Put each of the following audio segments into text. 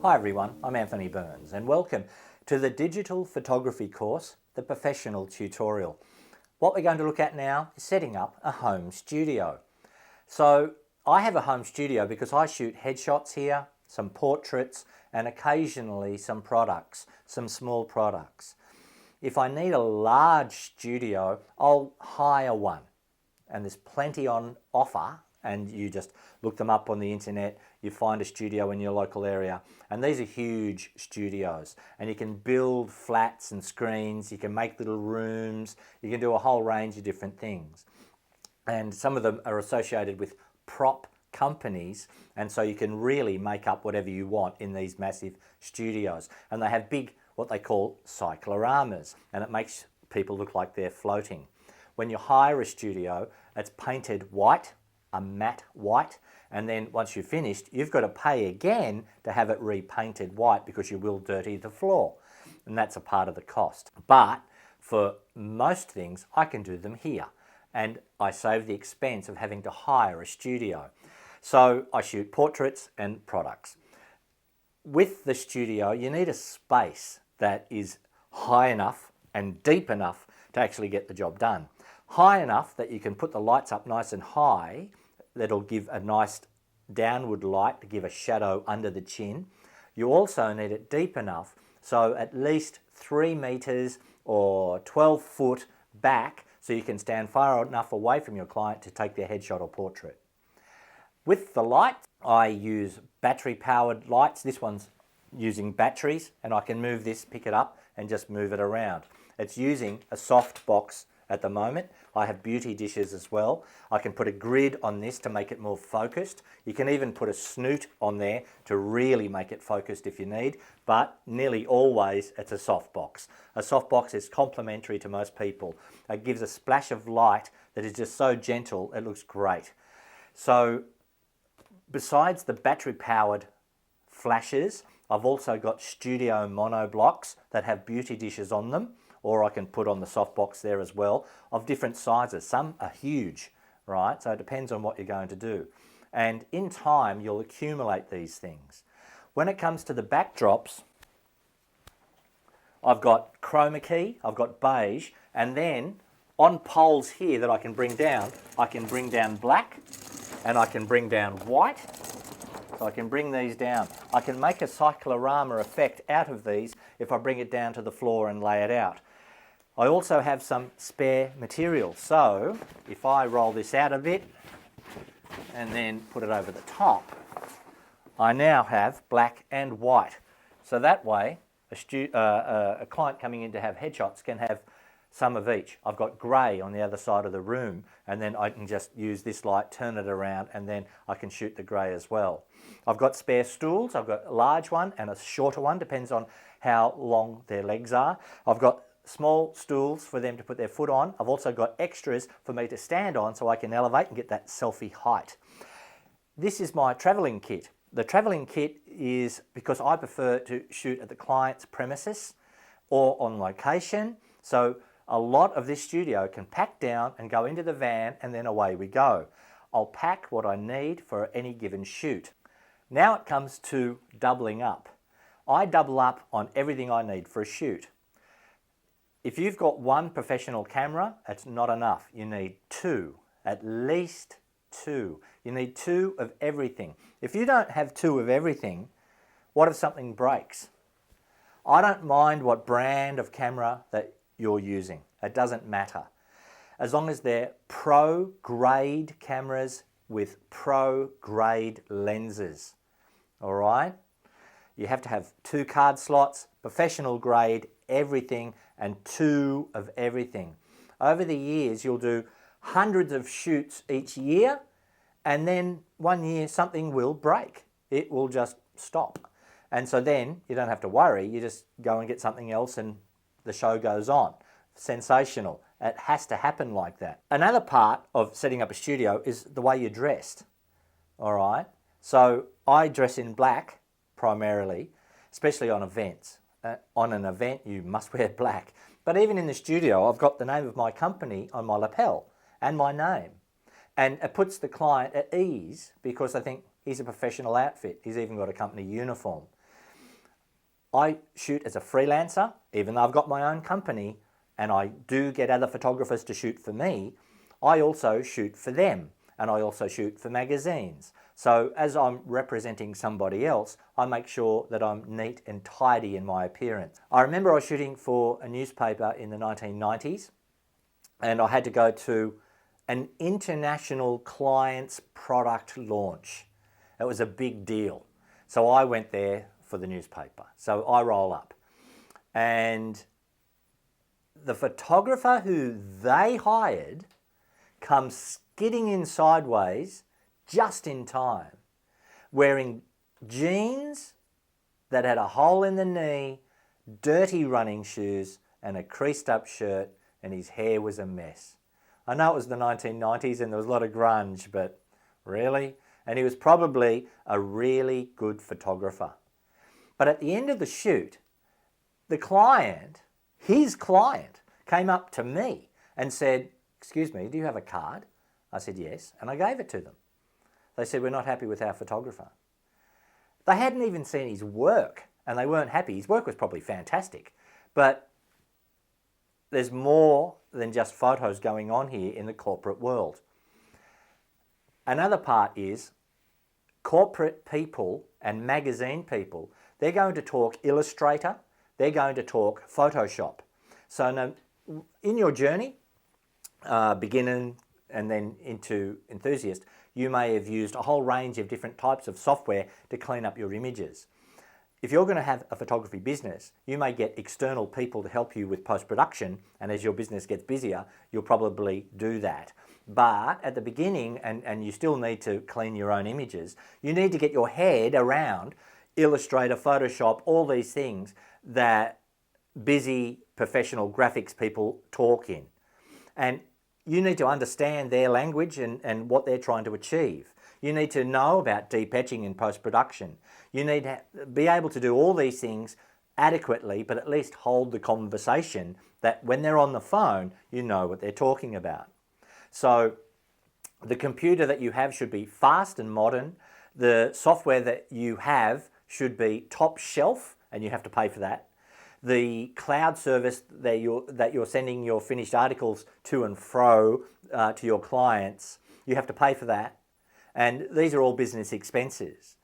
Hi everyone, I'm Anthony Burns and welcome to the digital photography course, the professional tutorial. What we're going to look at now is setting up a home studio. So I have a home studio because I shoot headshots here, some portraits and occasionally some products, some small products. If I need a large studio, I'll hire one and there's plenty on offer. And you just look them up on the internet, you find a studio in your local area, and these are huge studios, and you can build flats and screens, you can make little rooms, you can do a whole range of different things. And some of them are associated with prop companies, and so you can really make up whatever you want in these massive studios. And they have big, what they call cycloramas, and it makes people look like they're floating. When you hire a studio, it's painted white, a matte white, and then once you've finished, you've got to pay again to have it repainted white because you will dirty the floor, and that's a part of the cost. But for most things, I can do them here, and I save the expense of having to hire a studio. So I shoot portraits and products. With the studio, you need a space that is high enough and deep enough to actually get the job done. High enough that you can put the lights up nice and high, that'll give a nice downward light to give a shadow under the chin. You also need it deep enough, so at least 3 meters or 12 foot back, so you can stand far enough away from your client to take their headshot or portrait. With the light, I use battery powered lights. This one's using batteries, and I can move this, pick it up and just move it around. It's using a soft box at the moment. I have beauty dishes as well. I can put a grid on this to make it more focused. You can even put a snoot on there to really make it focused if you need, but nearly always it's a soft box. A soft box is complementary to most people. It gives a splash of light that is just so gentle, it looks great. So besides the battery powered flashes, I've also got studio mono blocks that have beauty dishes on them, or I can put on the softbox there as well, of different sizes. Some are huge, right? So it depends on what you're going to do. And in time, you'll accumulate these things. When it comes to the backdrops, I've got chroma key, I've got beige, and then on poles here that I can bring down black, and I can bring down white. So I can bring these down. I can make a cyclorama effect out of these if I bring it down to the floor and lay it out. I also have some spare material. So if I roll this out a bit and then put it over the top, I now have black and white. So that way a client coming in to have headshots can have some of each. I've got grey on the other side of the room, and then I can just use this light, turn it around, and then I can shoot the grey as well. I've got spare stools. I've got a large one and a shorter one, depends on how long their legs are. I've got small stools for them to put their foot on. I've also got extras for me to stand on so I can elevate and get that selfie height. This is my travelling kit. The travelling kit is because I prefer to shoot at the client's premises or on location. So a lot of this studio can pack down and go into the van, and then away we go. I'll pack what I need for any given shoot. Now it comes to doubling up. I double up on everything I need for a shoot. If you've got one professional camera, it's not enough. You need 2, at least 2. You need 2 of everything. If you don't have 2 of everything, what if something breaks? I don't mind what brand of camera that you're using. It doesn't matter. As long as they're pro-grade cameras with pro-grade lenses. All right? You have to have 2 card slots, professional grade, everything, and 2 of everything. Over the years, you'll do hundreds of shoots each year, and then one year something will break. It will just stop. And so then you don't have to worry. You just go and get something else and the show goes on. Sensational. It has to happen like that. Another part of setting up a studio is the way you're dressed. All right? So I dress in black primarily, especially on events. On an event, you must wear black. But even in the studio, I've got the name of my company on my lapel and my name. And it puts the client at ease because they think he's a professional outfit. He's even got a company uniform. I shoot as a freelancer, even though I've got my own company and I do get other photographers to shoot for me, I also shoot for them and I also shoot for magazines. So as I'm representing somebody else, I make sure that I'm neat and tidy in my appearance. I remember I was shooting for a newspaper in the 1990s and I had to go to an international client's product launch. It was a big deal. So I went there for the newspaper. So I roll up and the photographer who they hired comes skidding in sideways just in time, wearing jeans that had a hole in the knee, dirty running shoes and a creased up shirt, and his hair was a mess. I know it was the 1990s and there was a lot of grunge, but really? And he was probably a really good photographer. But at the end of the shoot, the client, his client, came up to me and said, "Excuse me, do you have a card?" I said, "Yes," and I gave it to them. They said, "We're not happy with our photographer." They hadn't even seen his work and they weren't happy. His work was probably fantastic, but there's more than just photos going on here in the corporate world. Another part is corporate people and magazine people, they're going to talk Illustrator, they're going to talk Photoshop. So now, in your journey, beginner and then into enthusiast, you may have used a whole range of different types of software to clean up your images. If you're going to have a photography business, you may get external people to help you with post-production, and as your business gets busier, you'll probably do that. But at the beginning, and you still need to clean your own images, you need to get your head around Illustrator, Photoshop, all these things that busy professional graphics people talk in. And you need to understand their language and what they're trying to achieve. You need to know about deep etching in post-production. You need to be able to do all these things adequately, but at least hold the conversation that when they're on the phone, you know what they're talking about. So the computer that you have should be fast and modern. The software that you have should be top shelf, and you have to pay for that. The cloud service that you're sending your finished articles to and fro to your clients, you have to pay for that. And these are all business expenses.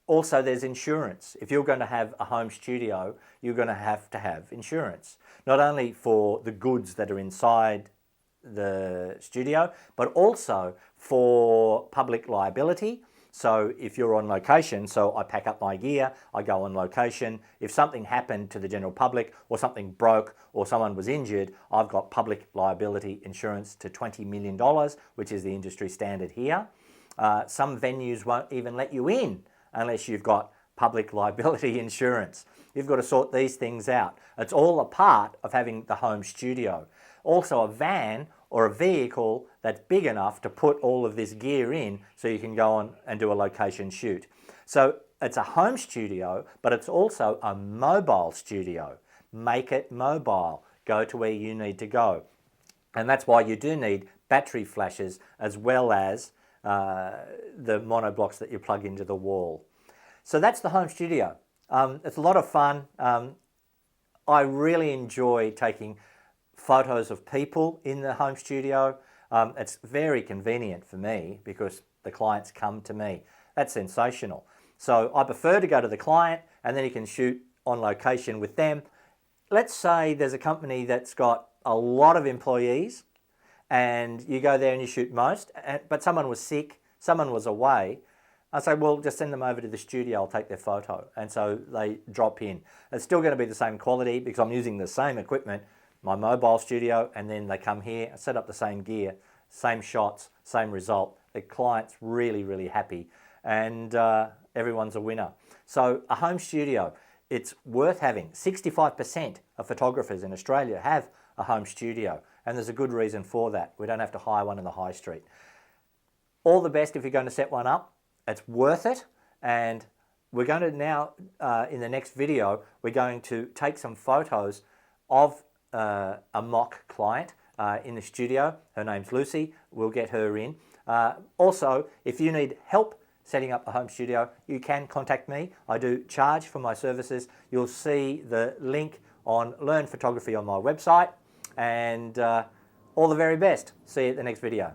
Also, there's insurance. If you're going to have a home studio, you're going to have insurance. Not only for the goods that are inside the studio, but also for public liability. So if you're on location, so I pack up my gear, I go on location. If something happened to the general public or something broke or someone was injured, I've got public liability insurance to $20 million, which is the industry standard here. Some venues won't even let you in unless you've got public liability insurance. You've got to sort these things out. It's all a part of having the home studio. Also a van or a vehicle that's big enough to put all of this gear in so you can go on and do a location shoot. So it's a home studio, but it's also a mobile studio. Make it mobile. Go to where you need to go. And that's why you do need battery flashes as well as the monoblocks that you plug into the wall. So that's the home studio. It's a lot of fun. I really enjoy taking photos of people in the home studio. It's very convenient for me because the clients come to me. That's sensational. So I prefer to go to the client and then you can shoot on location with them. Let's say there's a company that's got a lot of employees and you go there and you shoot most, but someone was sick, someone was away. I say, well, just send them over to the studio, I'll take their photo. And so they drop in. It's still going to be the same quality because I'm using the same equipment, my mobile studio, and then they come here, I set up the same gear, same shots, same result. The client's really, really happy and everyone's a winner. So a home studio, it's worth having. 65% of photographers in Australia have a home studio, and there's a good reason for that. We don't have to hire one in the high street. All the best if you're going to set one up. It's worth it, and we're going to now, in the next video, we're going to take some photos of a mock client in the studio. Her name's Lucy. We'll get her in. Also, if you need help setting up a home studio, you can contact me. I do charge for my services. You'll see the link on Learn Photography on my website, and all the very best. See you at the next video.